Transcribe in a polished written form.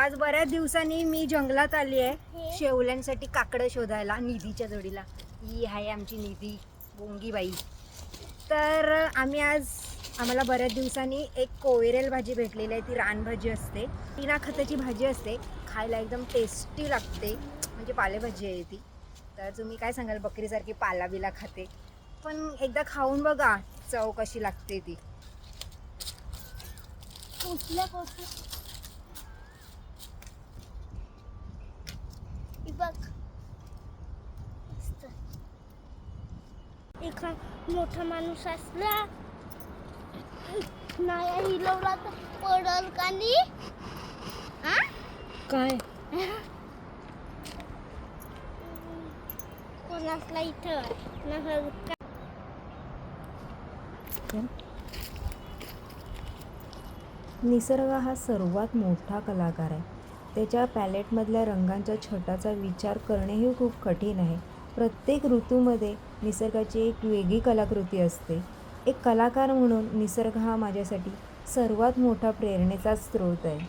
आज बऱ्याच दिवसांनी मी जंगलात आली आहे शेवल्यांसाठी काकडं शोधायला निधीच्या जोडीला. ही आहे आमची निधी बोंगीबाई. तर आम्हाला बऱ्याच दिवसांनी एक कोयरेल भाजी भेटलेली आहे. ती रानभाजी असते, बिना खताची भाजी असते, खायला एकदम टेस्टी लागते. म्हणजे पालेभाजी आहे ती. तर तुम्ही काय सांगाल, बकरीसारखी पालाबिला खाते, पण एकदा खाऊन बघा चव कशी लागते ती. एखाद मोठा माणूस असला नाही हिलवला तर पडल का नी? काय कोण असला इथं नसल का? निसर्ग हा सर्वात मोठा कलाकार आहे. त्याच्या पॅलेटमधल्या रंगांच्या छटाचा विचार करणेही खूप कठीण आहे. प्रत्येक ऋतूमध्ये निसर्गाची एक वेगळी कलाकृती असते. एक कलाकार म्हणून निसर्ग हा माझ्यासाठी सर्वात मोठा प्रेरणेचा स्रोत आहे.